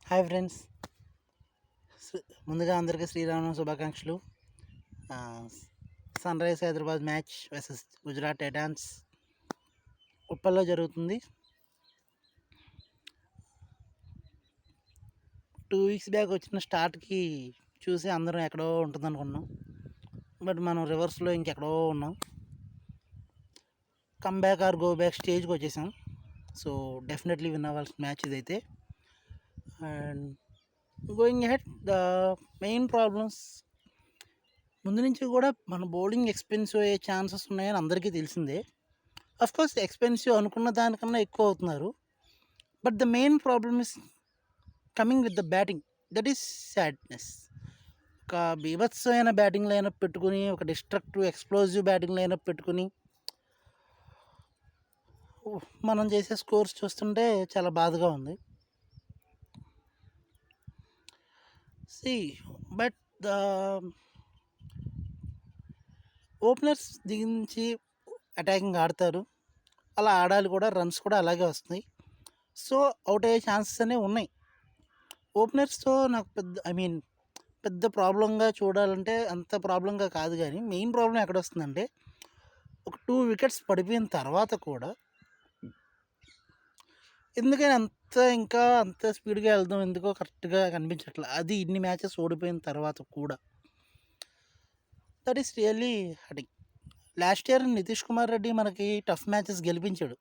Hi friends, ముందుగా అందరికీ శ్రీరామనవమి శుభాకాంక్షలు. Sun rise Hyderabad match versus Gujarat titans ఉప్పల్లో జరుగుతుంది. 2 వీక్స్ బ్యాక్ వచ్చిన స్టార్ట్కి చూసి అందరం ఎక్కడో ఉంటుంది అనుకున్నాం, బట్ మనం రివర్స్లో ఇంకెక్కడో ఉన్నాం. Come back or go back స్టేజ్కి వచ్చేసాం. సో డెఫినెట్లీ విన్ అవ్వాల్సిన మ్యాచ్ ఇదైతే. And going ahead, the main problems ముందు నుంచి కూడా మన బౌలింగ్ ఎక్స్పెన్సివ్ అయ్యే ఛాన్సెస్ ఉన్నాయని అందరికీ తెలిసిందే. అఫ్కోర్స్ ఎక్స్పెన్సివ్ అనుకున్న దానికన్నా ఎక్కువ అవుతున్నారు, but the main problem is coming with the batting. That is sadness. ఒక బీభత్సమైన బ్యాటింగ్ లైనప్ పెట్టుకుని, ఒక డిస్ట్రక్టివ్ ఎక్స్ప్లోజివ్ బ్యాటింగ్ లైనప్ పెట్టుకుని మనం చేసే స్కోర్స్ చూస్తుంటే చాలా బాధగా ఉంది. బట్ ద ఓపెనర్స్ దిగించి అటాకింగ్ ఆడతారు, అలా ఆడాలి కూడా, రన్స్ కూడా అలాగే వస్తున్నాయి. సో అవుట్ అయ్యే ఛాన్సెస్ అనేవి ఉన్నాయి. ఓపెనర్స్తో నాకు పెద్ద ప్రాబ్లంగా చూడాలంటే అంత ప్రాబ్లంగా కాదు, కానీ మెయిన్ ప్రాబ్లం ఎక్కడ వస్తుందంటే, ఒక 2 వికెట్స్ పడిపోయిన తర్వాత కూడా ఎందుకని అంత స్పీడ్గా వెళ్దాం ఎందుకో కరెక్ట్గా కనిపించట్లేదు. అది ఇన్ని మ్యాచెస్ ఓడిపోయిన తర్వాత కూడా. That is really hurting. Last year Nitish Kumar Reddy మనకి టఫ్ మ్యాచెస్ గెలిపించాడు.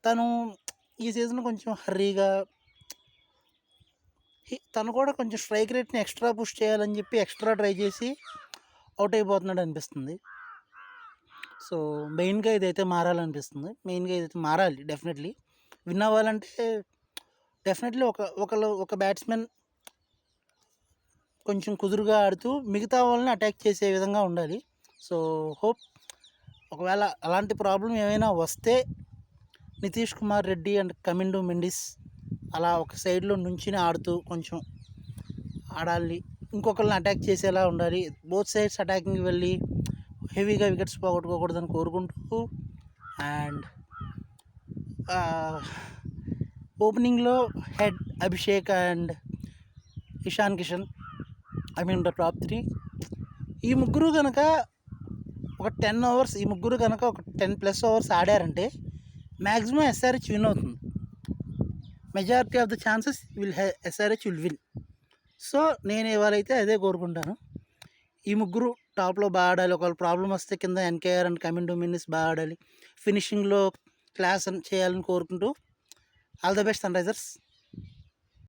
తను ఈ సీజన్ కొంచెం హర్రీగా, తను కూడా కొంచెం స్ట్రైక్ రేట్ని ఎక్స్ట్రా పుష్ చేయాలని చెప్పి ఎక్స్ట్రా ట్రై చేసి అవుట్ అయిపోతున్నాడు అనిపిస్తుంది. సో మెయిన్గా ఇదైతే మారాలనిపిస్తుంది. మారాలి. డెఫినెట్లీ విన్ అవ్వాలంటే డెఫినెట్లీ ఒక బ్యాట్స్మెన్ కొంచెం కుదురుగా ఆడుతూ మిగతా వాళ్ళని అటాక్ చేసే విధంగా ఉండాలి. సో హోప్ ఒకవేళ అలాంటి ప్రాబ్లం ఏమైనా వస్తే నితీష్ కుమార్ రెడ్డి అండ్ కమిండు మెండిస్ అలా ఒక సైడ్లో నుంచిని ఆడుతూ కొంచెం ఆడాలి, ఇంకొకరిని అటాక్ చేసేలా ఉండాలి. బోత్ సైడ్స్ అటాకింగ్ వెళ్ళి హెవీగా వికెట్స్ పోగొట్టుకోకూడదని కోరుకుంటూ, అండ్ ఓపెనింగ్లో Head Abhishek and Ishan Kishan, the top 3. ఈ ముగ్గురు కనుక ఒక 10 ఓవర్స్, ఒక 10+ ఓవర్స్ ఆడారంటే మ్యాక్సిమం ఎస్ఆర్హెచ్ విన్ అవుతుంది. Majority of the chances SRH will win. So నేను ఇవాళైతే అదే కోరుకుంటాను. ఈ ముగ్గురు టాప్లో బాగా ఆడాలి. ఒకవేళ ప్రాబ్లం వస్తే కింద ఎన్కేఆర్ అండ్ కమిండు మినిస్ బాగా ఆడాలి. ఫినిషింగ్లో క్లాస్ చేయాలని కోరుకుంటూ all the best sun Risers.